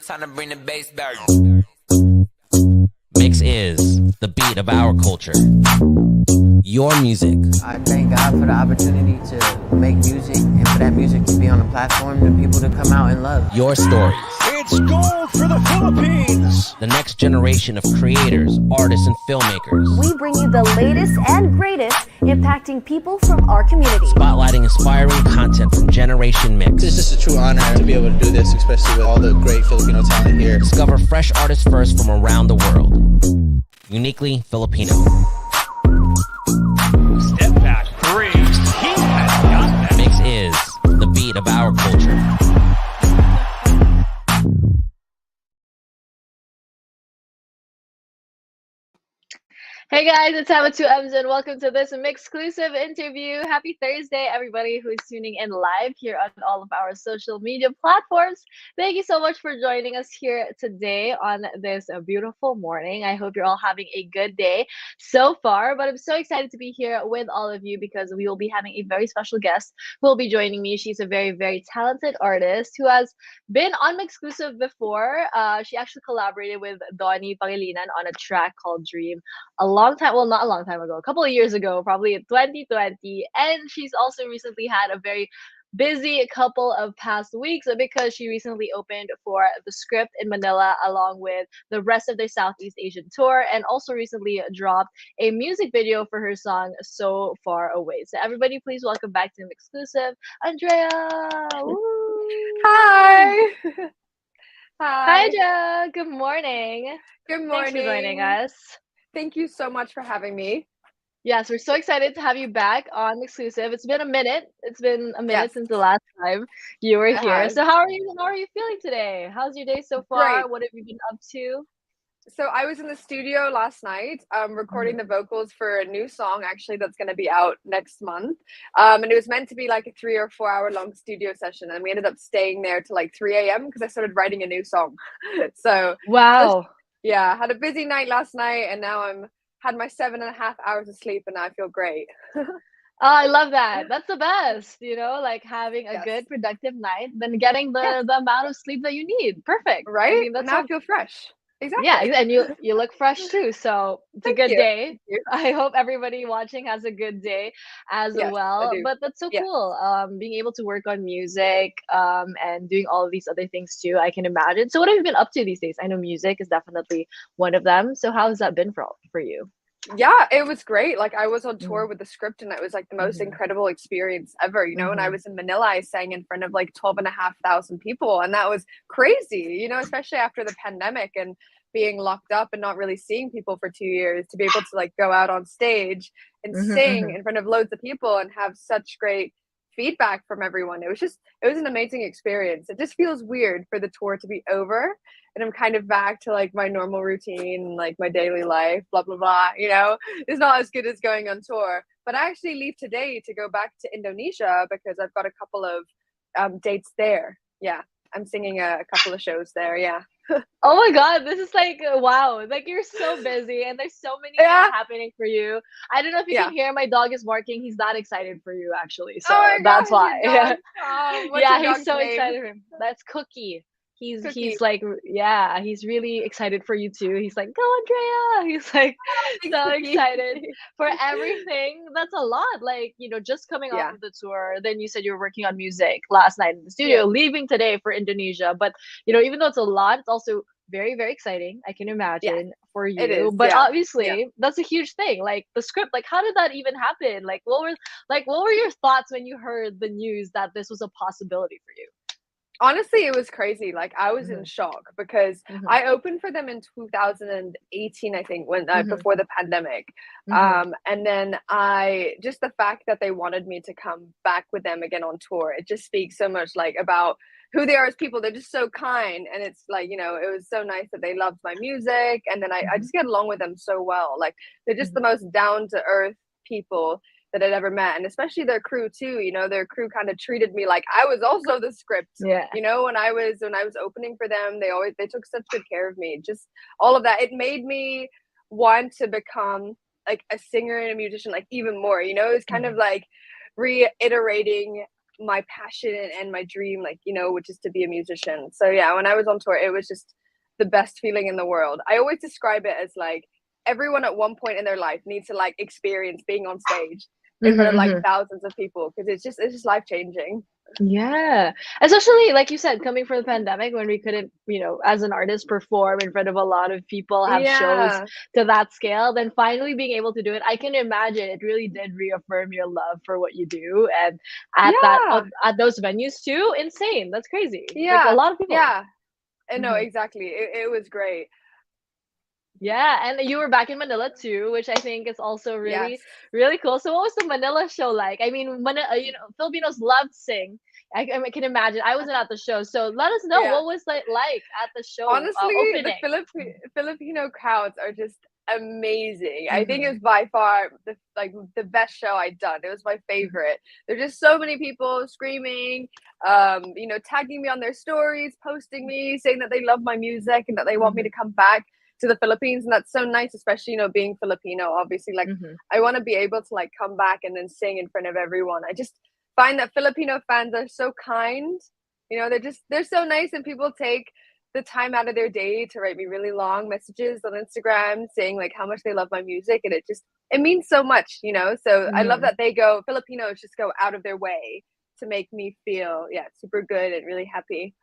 Time to bring the bass back. Mix is the beat of our culture. Your music. I thank God for the opportunity to make music and for that music to be on a platform and people to come out and love. Your stories. It's gold for the Philippines. The next generation of creators, artists, and filmmakers. We bring you the latest and greatest impacting people from our community. Spotlighting inspiring content from Generation Mix. It's just a true honor to be able to do this, especially with all the great Filipino talent here. Discover fresh artists first from around the world. Uniquely Filipino. Step back three. He has got that. Mix is the beat of our culture. Hey guys, it's Hama2 Ems and welcome to this MYXclusive interview. Happy Thursday, everybody who is tuning in live here on all of our social media platforms. Thank you so much for joining us here today on this beautiful morning. I hope you're all having a good day so far, but I'm so excited to be here with all of you because we will be having a very special guest who will be joining me. She's a very, very talented artist who has been on MYXclusive before. She actually collaborated with Donnie Pangilinan on a track called Dream a long time, well, not a long time ago, a couple of years ago, probably in 2020. And she's also recently had a very busy couple of past weeks because she recently opened for The Script in Manila along with the rest of their Southeast Asian tour, and also recently dropped a music video for her song So Far Away. So everybody, please welcome back to MYXclusive, Andreah. Woo! Hi. Hi, Andreah. Good morning. Good morning. Thanks for joining us. Thank you so much for having me. Yes, we're so excited to have you back on MYXclusive. It's been a minute. It's been a minute since the last time you were here. So how are you? How are you feeling today? How's your day so far? Great. What have you been up to? So I was in the studio last night recording the vocals for a new song actually that's going to be out next month. And it was meant to be like a 3 or 4 hour long studio session. And we ended up staying there till like 3 a.m. because I started writing a new song. So wow. Yeah, had a busy night last night and now had my 7.5 hours of sleep and now I feel great. Oh, I love that. That's the best, like having a good productive night, then getting the amount of sleep that you need. Perfect. Right? I mean, that's now I feel fresh. Exactly. Yeah, and you look fresh too. So it's a good day. I hope everybody watching has a good day as well. But that's so cool. Being able to work on music and doing all of these other things too, I can imagine. So what have you been up to these days? I know music is definitely one of them. So how has that been for you? Yeah, it was great. Like I was on tour with The Script and it was like the most incredible experience ever, when I was in Manila, I sang in front of like 12,500 people and that was crazy, especially after the pandemic and being locked up and not really seeing people for 2 years, to be able to like go out on stage and sing in front of loads of people and have such great feedback from everyone. It was an amazing experience. It just feels weird for the tour to be over and I'm kind of back to like my normal routine, like my daily life, blah blah blah. It's not as good as going on tour. But I actually leave today to go back to Indonesia because I've got a couple of dates there. Yeah, I'm singing a couple of shows there. Yeah. Oh my God, this is like wow, like you're so busy and there's so many things happening for you. I don't know if you can hear, my dog is barking. He's that excited for you actually, so that's why. He's so excited. That's Cookie. He's like, he's really excited for you too. He's like, go Andreah. He's like so excited for everything. That's a lot. Like, just coming off of the tour, then you said you were working on music last night in the studio, leaving today for Indonesia. But, even though it's a lot, it's also very, very exciting. I can imagine for you. It is, but obviously that's a huge thing. Like the script, like how did that even happen? Like what were your thoughts when you heard the news that this was a possibility for you? Honestly, it was crazy. Like I was in shock because I opened for them in 2018, I think, when before the pandemic. And then just the fact that they wanted me to come back with them again on tour, it just speaks so much like about who they are as people. They're just so kind. And it's like, it was so nice that they loved my music. And then I just get along with them so well. Like they're just the most down to earth people that I'd ever met, and especially their crew too. Their crew kind of treated me like I was also The Script. When I was opening for them, they took such good care of me. Just all of that, it made me want to become like a singer and a musician like even more. It's kind of like reiterating my passion and my dream, like, you know, which is to be a musician. So yeah, when I was on tour, it was just the best feeling in the world. I always describe it as like everyone at one point in their life needs to like experience being on stage in front of like thousands of people, because it's just life changing. Yeah. Especially like you said, coming from the pandemic when we couldn't, as an artist perform in front of a lot of people, have shows Yeah. to that scale, then finally being able to do it, I can imagine it really did reaffirm your love for what you do. And at Yeah. at those venues too, insane. That's crazy. Like a Yeah. lot of people. Yeah. And no, Mhm. exactly. It was great. Yeah, and you were back in Manila too, which I think is also really, Yes. really cool. So, what was the Manila show like? I mean, Filipinos love to sing. I can imagine. I wasn't at the show, so let us know Yeah. what was like at the show Honestly, the opening. Filipino crowds are just amazing. I think it Mhm. was by far the best show I'd done. It was my favorite. There's just so many people screaming, tagging me on their stories, posting me, saying that they love my music and that they want me to come back to the Philippines. And that's so nice, especially, being Filipino, obviously, like Mhm. I want to be able to like come back and then sing in front of everyone. I just find that Filipino fans are so kind. They're so nice, and people take the time out of their day to write me really long messages on Instagram saying like how much they love my music, and it means so much. So I love Mhm. that Filipinos just go out of their way to make me feel super good and really happy.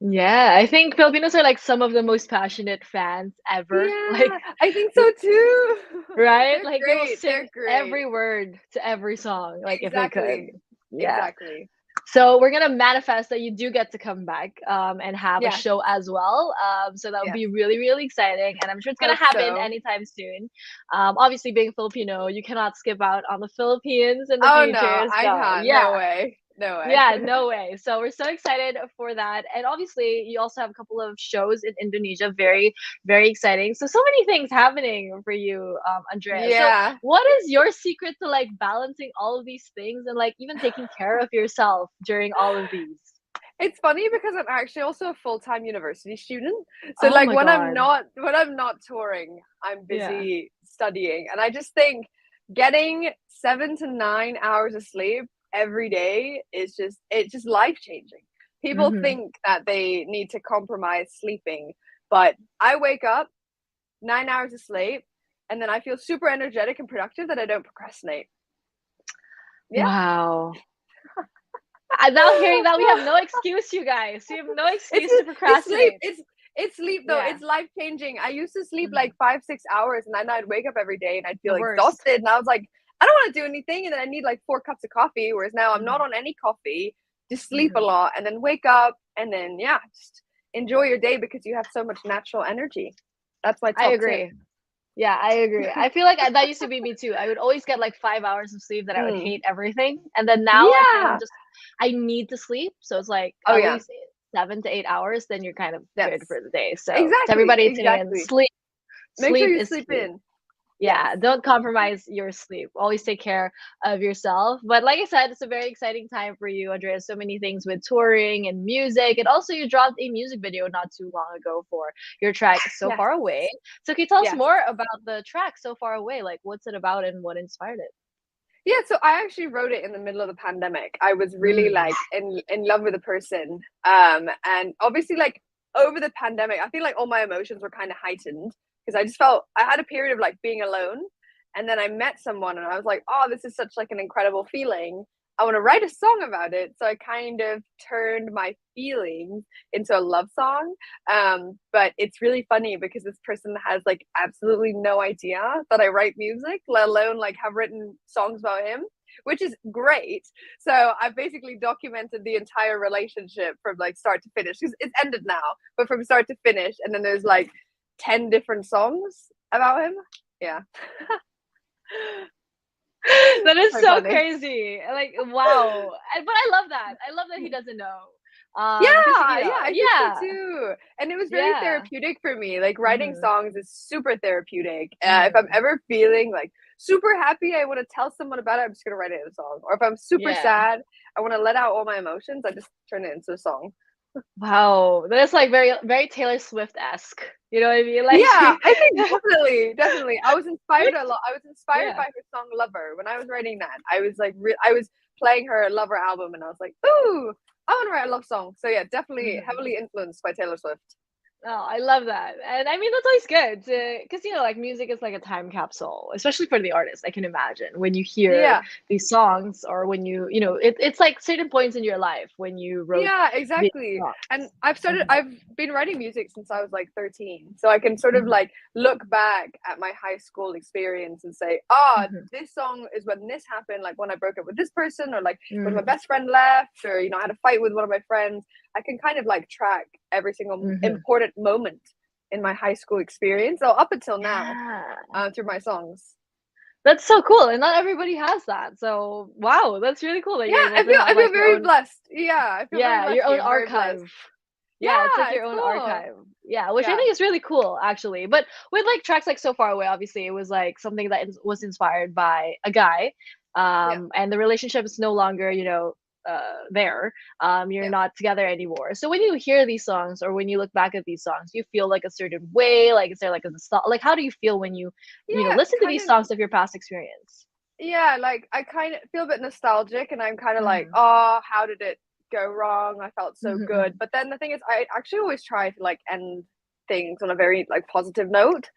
Yeah, I think Filipinos are like some of the most passionate fans ever. Like, Yeah, I think so too. right? They're Like they will great. They're sing great. every word to every song, like if they could. Exactly. Yeah. Exactly. So we're gonna manifest that you do get to come back and have a Yes. show as well. So that would Yes. be really, really exciting, and I'm sure it's gonna Hope happen so. anytime soon. Obviously, being Filipino, you cannot skip out on the Philippines in the Oh future. no, I So can't. yeah, No way. No way. yeah, no way. So we're so excited for that. And obviously, you also have a couple of shows in Indonesia. Very, very exciting. So many things happening for you, Andrea. So Yeah. what is your secret to like balancing all of these things and like even taking care of yourself during all of these? It's funny because I'm actually also a full-time university student. So Oh like my God. when I'm not touring, I'm Yeah. busy studying. And I just think getting 7 to 9 hours of sleep every day is just life-changing. People Mm-hmm. think that they need to compromise sleeping, but I wake up 9 hours of sleep and then I feel super energetic and productive that I don't procrastinate. Yeah. Wow. I'm now hearing that we have no excuse, you guys. We have no It's excuse to it's sleep. procrastinate. It's sleep though. Yeah. It's life changing. I used to sleep Mhm. like 5-6 hours, and then I'd wake up every day and I'd The feel worst. exhausted. And I was like, I don't want to do anything, and then I need like 4 cups of coffee. Whereas now I'm not Mhm. on any coffee, just sleep a Mhm. lot, and then wake up, and then just enjoy your day because you have so much natural energy. That's my I top tip. agree. Yeah, I agree. I feel like that used to be me too. I would always get like 5 hours of sleep that I would Mm. hate everything. And then now I kind of Yeah. just, I need to sleep. So it's like Oh at yeah. least 7 to 8 hours, then you're kind of good Yes. for the day. So to Exactly. everybody tuning in, Exactly. sleep, Make sure sleep you is sleep key. in. Yes. Yeah, don't compromise your sleep. Always take care of yourself. But like I said, it's a very exciting time for you, Andrea. So many things with touring and music. And also you dropped a music video not too long ago for your track So Yes. Far Away. So can you tell us Yes. more about the track So Far Away? Like what's it about and what inspired it? Yeah, so I actually wrote it in the middle of the pandemic. I was really Mm. like in love with a person. And obviously like over the pandemic, I feel like all my emotions were kind of heightened because I just felt I had a period of like being alone. And then I met someone and I was like, oh, this is such like an incredible feeling. I want to write a song about it. So I kind of turned my feelings into a love song. But it's really funny because this person has like absolutely no idea that I write music, let alone like have written songs about him, which is great. So I've basically documented the entire relationship from like start to finish. It's ended now, but from start to finish. And then there's like 10 different songs about him. Yeah. That is So so funny. crazy. Like wow. But I love that. I love that he doesn't know. Yeah, 'Cause, I think so yeah. too. And it was very Yeah. therapeutic for me. Like writing Mhm. songs is super therapeutic. If I'm Mhm. ever feeling like super happy, I want to tell someone about it, I'm just gonna write it in a song. Or if I'm super Yeah. sad, I want to let out all my emotions, I just turn it into a song. Wow, that's like very very Taylor Swift-esque. You know what I mean? Like Yeah, she, I think definitely. I was inspired a lot. I was inspired yeah. by her song "Lover" when I was writing that. I was like, I was playing her "Lover" album, and I was like, ooh, I want to write a love song. So yeah, definitely Mhm. heavily influenced by Taylor Swift. Oh, I love that. And I mean, that's always good because, like music is like a time capsule, especially for the artist. I can imagine when you hear Yeah, these songs or when it's like certain points in your life when you wrote yeah, these exactly. And songs. Mhm, I've been writing music since I was like 13. So I can sort of mhm, like look back at my high school experience and say, ah, mhm, this song is when this happened, like when I broke up with this person, or like when my mhm, best friend left, or, I had a fight with one of my friends. I can kind of like track every single mhm. important moment in my high school experience. So up until now, Yeah. through my songs. That's so cool, and not everybody has that. So, wow, that's really cool that Yeah, you're able to I have feel like your very own, blessed. Yeah, I feel very yeah, your lucky. own I'm very blessed. archive. Yeah, it's like Yeah, your it's own cool. archive. Yeah, which I Yeah. think is really cool actually. But with like tracks like So Far Away, obviously it was like something that was inspired by a guy. Yeah. And the relationship is no longer, there. You're Yeah. not together anymore. So when you hear these songs or when you look back at these songs, you feel like a certain way, like is there like a like how do you feel when you Yeah, listen to kind these of. songs of your past experience? Yeah, like I kind of feel a bit nostalgic, and I'm kind of like, Mhm. oh, how did it go wrong? I felt so Mhm, good. mhm, But then the thing is, I actually always try to like end things on a very like positive note,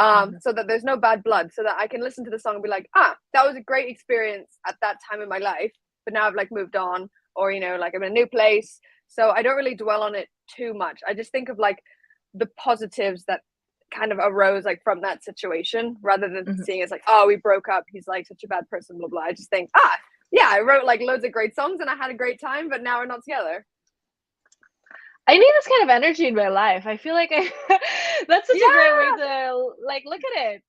mhm, so that there's no bad blood, so that I can listen to the song and be like, ah, that was a great experience at that time in my life, but now I've like moved on, or like I'm in a new place, so I don't really dwell on it too much. I just think of like the positives that kind of arose like from that situation, rather than mhm. seeing it as like, oh, we broke up, he's like such a bad person, blah blah. I just think, yeah, I wrote like loads of great songs and I had a great time, but now we're not together. I need this kind of energy in my life. I feel like that's such a great way Yeah, to like look at it,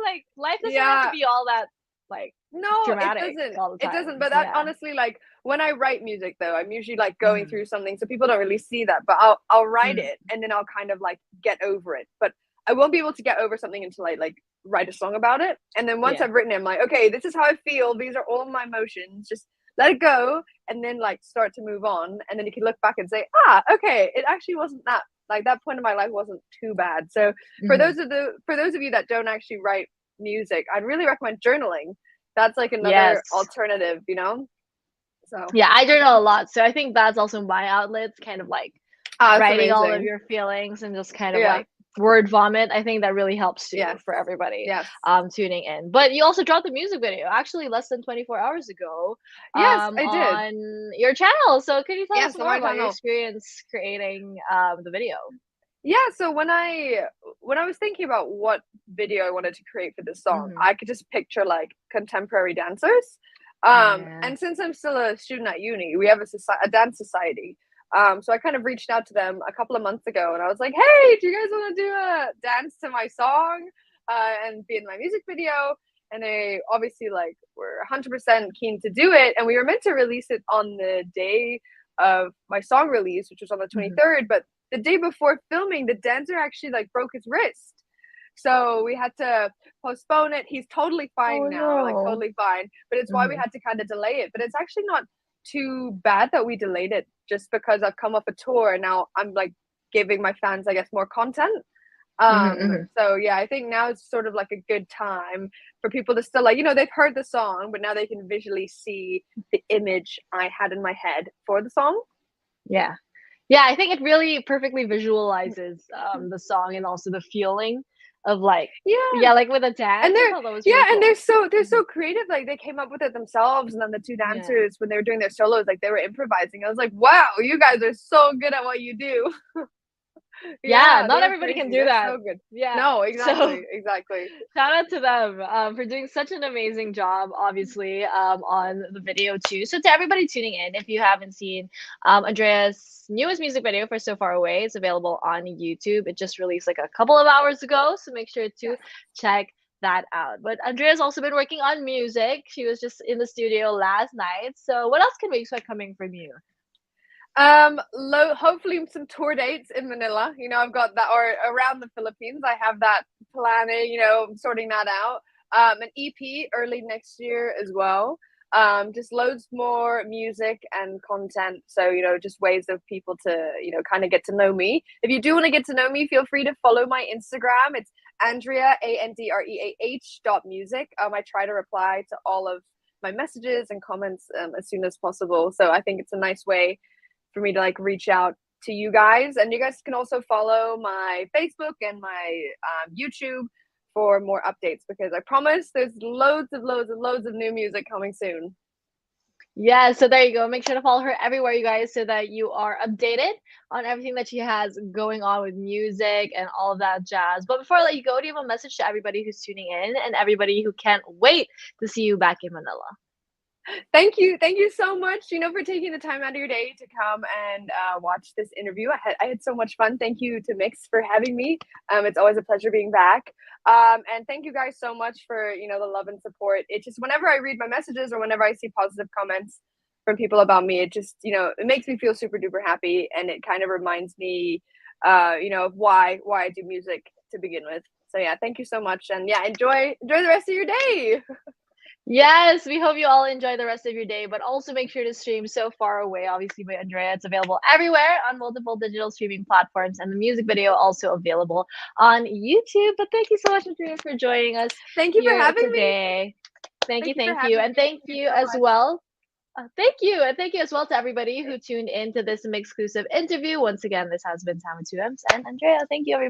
Like life doesn't have to yeah. be all that like No, it dramatic doesn't. all the It doesn't. time. But that Yeah. honestly, like when I write music though, I'm usually like going Mhm, through something, so people don't really see that. But I'll write mhm, it and then I'll kind of like get over it. But I won't be able to get over something until I like write a song about it. And then once yeah. I've written it, I'm like, okay, this is how I feel. These are all of my emotions. Just let it go, and then like start to move on. And then you can look back and say, okay, it actually wasn't that, like that point in my life wasn't too bad. So Mhm. for those of you that don't actually write music, I'd really recommend journaling. That's like another Yes. alternative. So, Yeah, I journal a lot, so I think that's also my outlet, kind of like that's writing all of amazing. your feelings and just kind of Yeah. like word vomit. I think that really helps too Yes. for everybody Yes. tuning in. But you also dropped a music video actually less than 24 hours ago Yes, I did. on your channel. So could you tell us Yes, on more my about your channel. experience creating the video? Yeah, so when I was thinking about what video I wanted to create for this song, Hmm. I could just picture like contemporary dancers. Yeah. And since I'm still a student at uni, we have a dance society. So I kind of reached out to them a couple of months ago, and I was like, "Hey, do you guys want to do a dance to my song and be in my music video?" And they obviously like were 100% keen to do it, and we were meant to release it on the day of my song release, which was on the Hmm. 23rd, but the day before filming, the dancer actually like broke his wrist. So we had to postpone it. He's totally Oh fine now, like no. totally fine. But it's why we Hmm. had to kind of delay it. But it's actually not too bad that we delayed it, just because I've come off a tour and now I'm like giving my fans, I guess, more content. Hmm. Hmm. So yeah, I think now it's sort of like a good time for people to still like, they've heard the song, but now they can visually see the image I had in my head for the song. Yeah. Yeah, I think it really perfectly visualizes the song and also the feeling of like, Yeah. yeah, like with a And dance. I they're thought that was yeah, really and cool. they're Mhm. so creative. Like they came up with it themselves, and then the two Yeah. dancers when they were doing their solos, like they were improvising. I was like, wow, you guys are so good at what you do. Yeah, Yeah, they not were everybody can crazy. do They're that. so good. Yeah. No, So exactly, exactly. shout out to them for doing such an amazing job, obviously, on the video too. So to everybody tuning in, if you haven't seen Andrea's newest music video for So Far Away, it's available on YouTube. It just released like a couple of hours ago, so make sure to Yes. check that out. But Andrea's also been working on music. She was just in the studio last night. So what else can we expect coming from you? Hopefully some tour dates in Manila. I've got that, or around the Philippines. I have that planning. I'm sorting that out. An EP early next year as well. just loads more music and content. So, just ways of people to, kind of get to know me. If you do want to get to know me, feel free to follow my Instagram. It's Andreah, ANDREAH.music. I try to reply to all of my messages and comments as soon as possible. So I think it's a nice way for me to like reach out to you guys. And you guys can also follow my Facebook and my YouTube for more updates, because I promise there's loads of new music coming soon. Yeah, so there you go. Make sure to follow her everywhere, you guys, so that you are updated on everything that she has going on with music and all of that jazz. But before I let you go, do you have a message to everybody who's tuning in and everybody who can't wait to see you back in Manila? Thank you so much, for taking the time out of your day to come and watch this interview. I had so much fun. Thank you to MYX for having me. It's always a pleasure being back. And thank you guys so much for the love and support. It just, whenever I read my messages or whenever I see positive comments from people about me, it just it makes me feel super duper happy, and it kind of reminds me of why I do music to begin with. So yeah, thank you so much, and yeah, enjoy the rest of your day. Yes, we hope you all enjoy the rest of your day, but also make sure to stream So Far Away, obviously by Andreah. It's available everywhere on multiple digital streaming platforms, and the music video also available on YouTube. But thank you so much, Andreah, for joining us. Thank you for having today. me. Thank you, me. and thank you as well. Thank you, and thank you as well to everybody who tuned in to this MYXclusive interview. Once again, this has been Tama 2Ms and Andreah. Thank you, everybody.